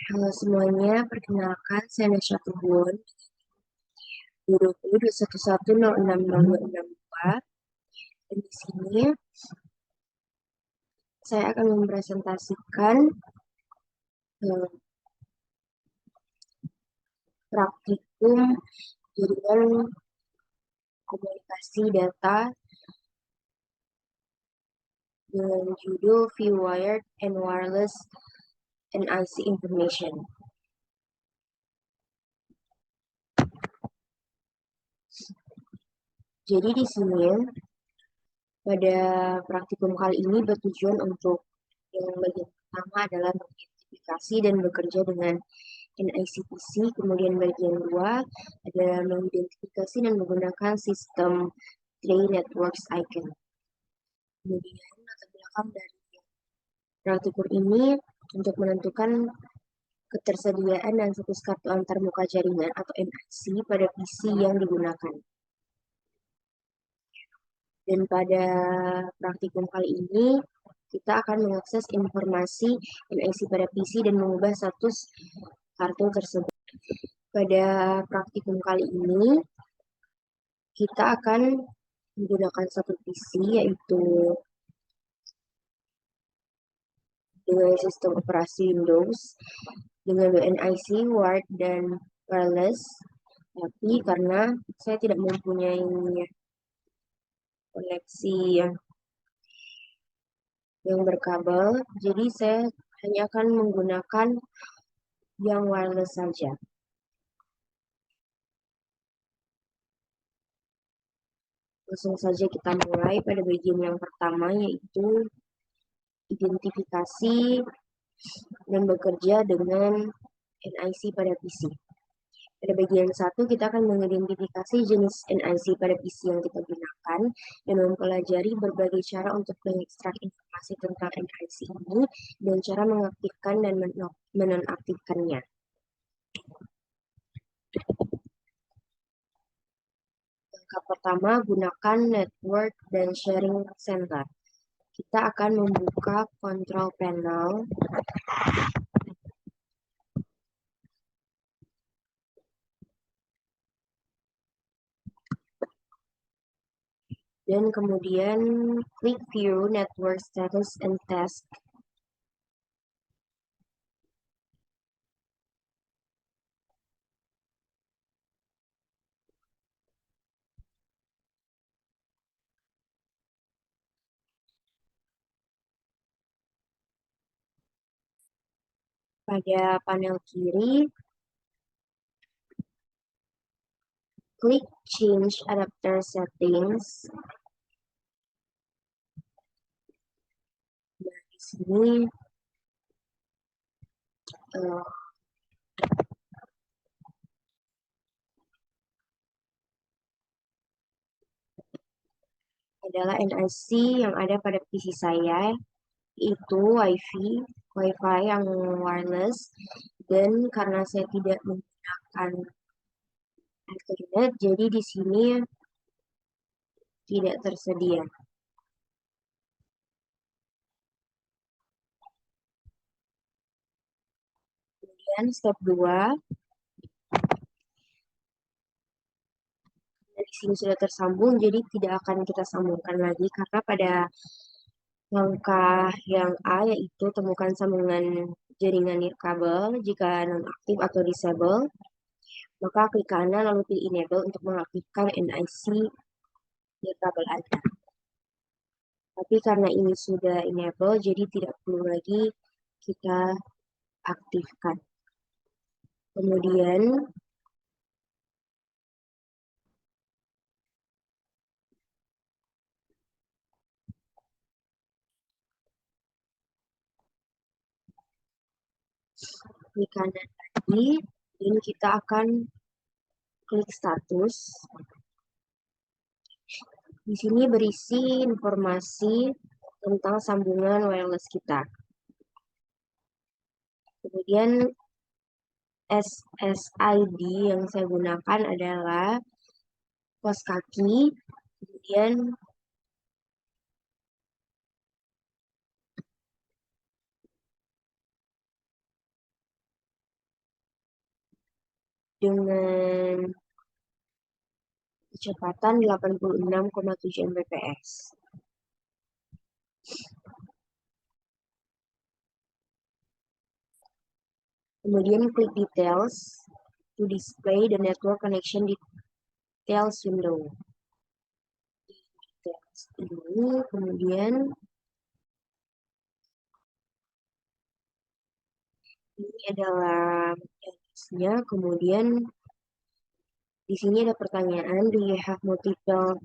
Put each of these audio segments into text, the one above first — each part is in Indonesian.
Halo semuanya, perkenalkan saya Nasya Tubun, 2021106062. Dan di sini saya akan mempresentasikan eh, praktikum jaringan komunikasi data dengan judul View Wired and Wireless NIC Information. Jadi di sini pada praktikum kali ini bertujuan untuk yang bagian pertama adalah mengidentifikasi dan bekerja dengan NICTC, kemudian bagian dua adalah mengidentifikasi dan menggunakan sistem Tray Networks Icon. Kemudian latar belakang dari praktikum ini untuk menentukan ketersediaan dan status kartu antarmuka jaringan atau NIC pada PC yang digunakan. Dan pada praktikum kali ini kita akan mengakses informasi NIC pada PC dan mengubah status kartu tersebut. Pada praktikum kali ini kita akan menggunakan satu PC yaitu dengan sistem operasi Windows dengan NIC, Wired, dan Wireless. Tapi karena saya tidak mempunyai koneksi yang berkabel, jadi saya hanya akan menggunakan yang wireless saja. Langsung saja kita mulai pada bagian yang pertama, yaitu identifikasi dan bekerja dengan NIC pada PC. Pada bagian satu, kita akan mengidentifikasi jenis NIC pada PC yang kita gunakan dan mempelajari berbagai cara untuk mengekstrak informasi tentang NIC ini dan cara mengaktifkan dan menonaktifkannya. Langkah pertama, gunakan Network dan Sharing Center. Kita akan membuka Control Panel. Dan kemudian klik View Network Status and Task. Pada panel kiri, klik Change Adapter Settings. Nah, di sini adalah NIC yang ada pada PC saya, itu Wi-Fi yang wireless, dan karena saya tidak menggunakan internet, jadi di sini tidak tersedia. Kemudian step 2, di sini sudah tersambung, jadi tidak akan kita sambungkan lagi karena pada langkah yang A yaitu temukan sambungan jaringan nirkabel jika nonaktif atau disable, maka klik kanan lalu pilih enable untuk mengaktifkan NIC nirkabel Anda. Tapi karena ini sudah enable, jadi tidak perlu lagi kita aktifkan. Kemudian klik kanan lagi, dan kita akan klik status. Di sini berisi informasi tentang sambungan wireless kita. Kemudian SSID yang saya gunakan adalah kos kaki, kemudian dengan kecepatan 86,7 Mbps. Kemudian klik details to display the network connection details window. Details ini kemudian ini adalah jenisnya. Kemudian di sini ada pertanyaan, do you have multiple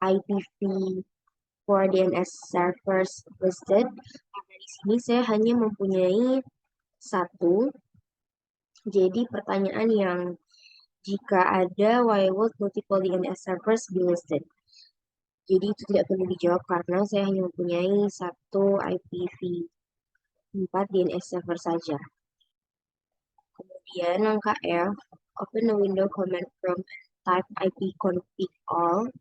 IPv for DNS servers listed? Karena di sini saya hanya mempunyai satu. Jadi pertanyaan yang jika ada, why would multiple DNS servers be listed? Jadi itu tidak perlu dijawab karena saya hanya mempunyai satu IPv4 DNS server saja. Kemudian langkah F, open the window command prompt and type ipconfig all.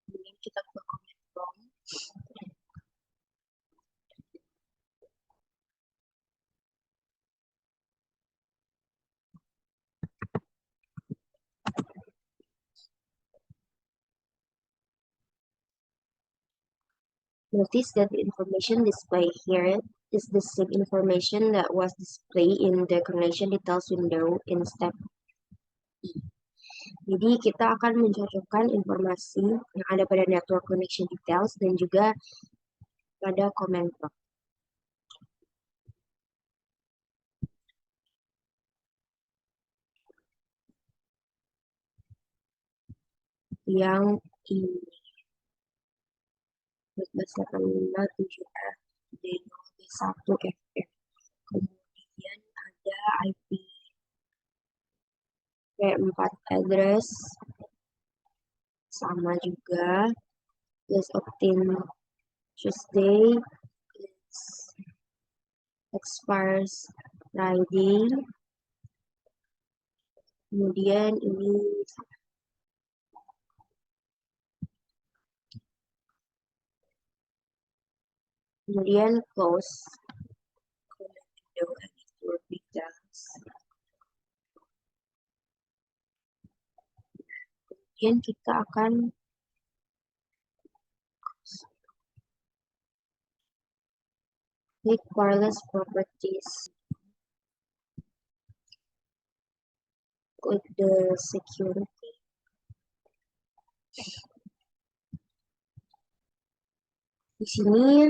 Kemudian kita buka command prompt. Notice that the information displayed here is the same information that was displayed in the connection details window in step E. Jadi kita akan mencocokkan informasi yang ada pada network connection details dan juga pada command prompt. Yang ini 1485.7F D0B1FF. Kemudian ada IP-v4 address sama juga. Let's obtain Tuesday expires Friday. Kemudian ini kemudian close window editor details. Kemudian kita akan klik wireless properties, klik the security. Di sini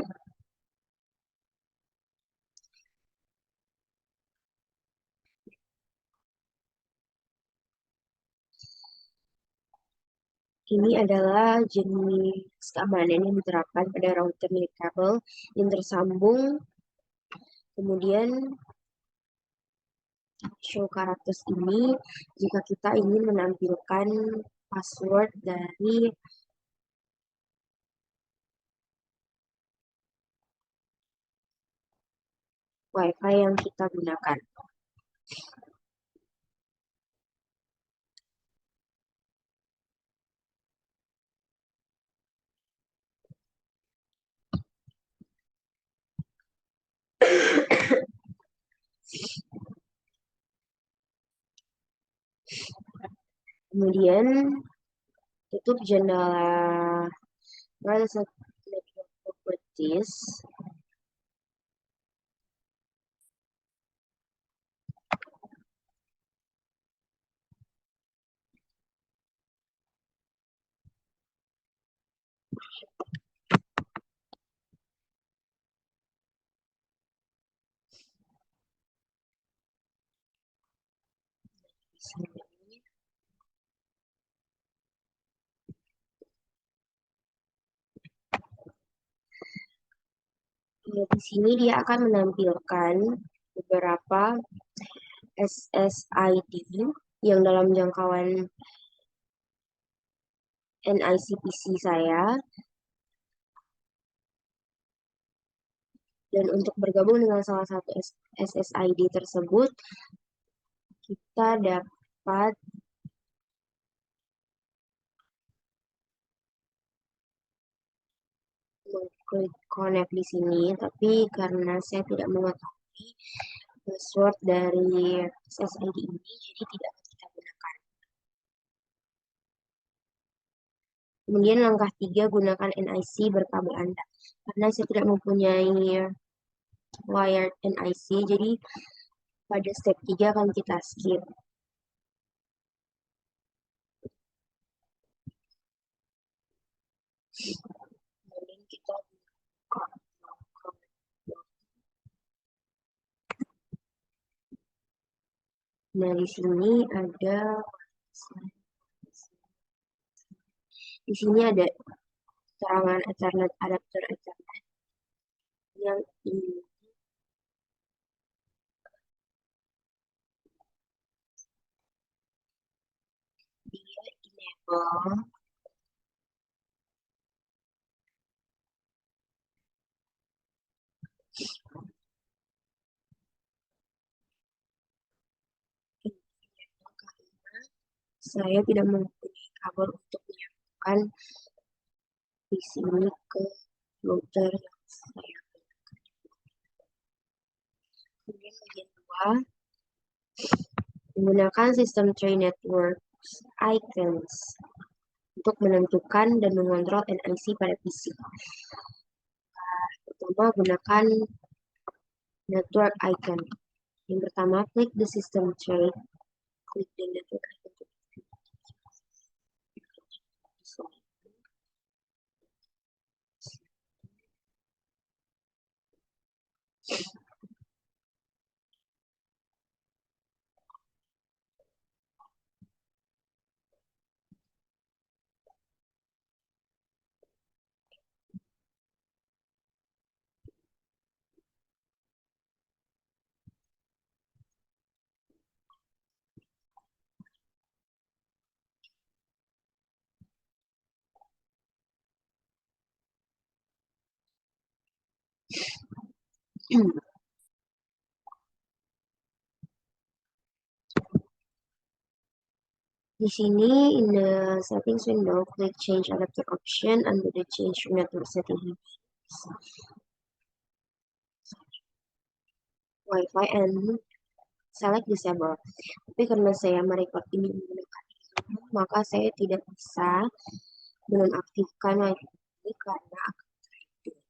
ini adalah jenis keamanan yang diterapkan pada router milik kabel yang tersambung. Kemudian show characters ini jika kita ingin menampilkan password dari WiFi yang kita gunakan. Kemudian tutup jendela wireless network properties. Di sini dia akan menampilkan beberapa SSID yang dalam jangkauan NICPC saya. Dan untuk bergabung dengan salah satu SSID tersebut, kita dapat mengklik connect di sini, tapi karena saya tidak mengetahui password dari SSID ini, jadi tidak akan kita gunakan. Kemudian langkah 3, gunakan NIC berkabel Anda. Karena saya tidak mempunyai wired NIC, jadi pada step 3 akan kita skip. Kemudian kita buka. Nah, di sini ada keterangan Ethernet adapter Ethernet yang ini dia enable saya tidak mempunyai kabel untuk menyambungkan di sini ke router yang saya gunakan. Kemudian bagian 2, menggunakan sistem tray networks icons untuk menentukan dan mengontrol NIC pada PC. Pertama, gunakan network icon. Yang pertama, klik the system tray, klik the network icon. Di sini, in the settings window, klik change adapter option under the change network setting Wi-Fi and select disable. Tapi karena saya merecord ini menggunakan Zoom, maka saya tidak bisa menonaktifkan Wi-Fi ini karena akan terhitung.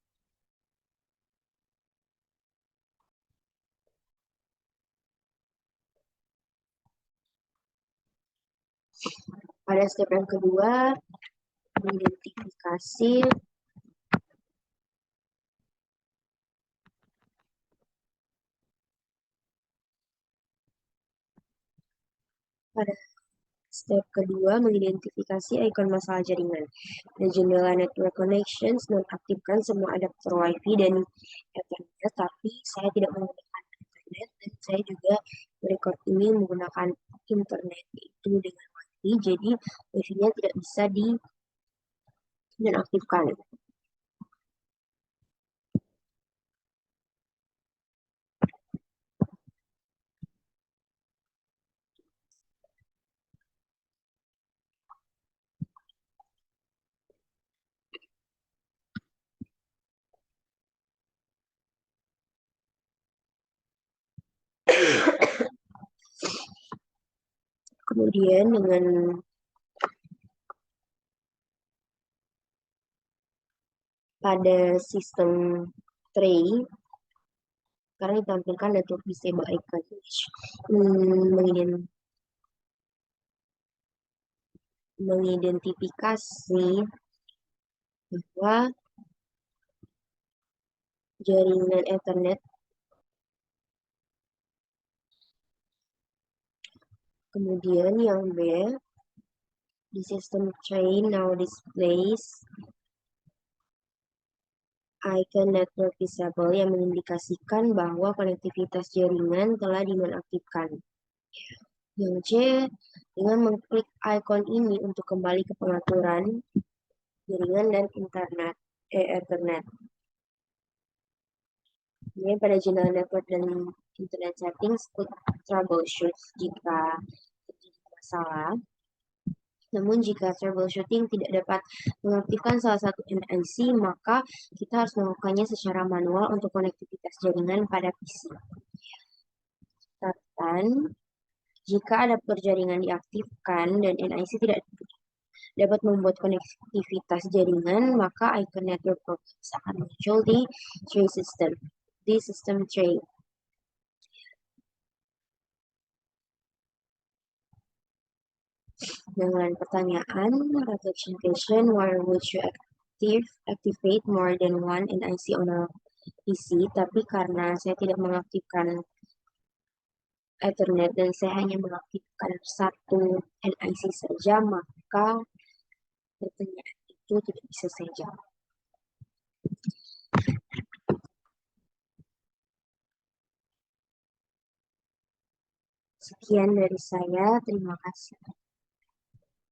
Pada step yang kedua, mengidentifikasi pada step kedua, mengidentifikasi ikon masalah jaringan. Di jendela network connections, nonaktifkan semua adapter Wi-Fi dan Ethernet, tapi saya tidak menggunakan Ethernet dan saya juga merecord ini menggunakan internet itu dengan Wi-Fi, jadi Wi-Fi-nya tidak bisa dinonaktifkan. Kemudian dengan pada sistem tray, sekarang ditampilkan network disable icon mengidentifikasi bahwa jaringan Ethernet. Kemudian yang B, di system tray now displays icon network disable yang mengindikasikan bahwa konektivitas jaringan telah dinonaktifkan. Yang C, dengan mengklik icon ini untuk kembali ke pengaturan jaringan dan Ethernet. Ini pada jendela network dan internet settings, klik troubleshoot jika terjadi masalah. Namun jika troubleshooting tidak dapat mengaktifkan salah satu NIC, maka kita harus melakukannya secara manual untuk konektivitas jaringan pada PC. Catatan, jika adaptor jaringan diaktifkan dan NIC tidak dapat membuat konektivitas jaringan, maka icon network problems akan muncul di sistem tray. Dengan pertanyaan, reflection question, why would you activate more than one NIC on a PC? Tapi karena saya tidak mengaktifkan Ethernet dan saya hanya mengaktifkan satu NIC saja, maka pertanyaan itu tidak bisa saya jawab. Sekian dari saya, terima kasih.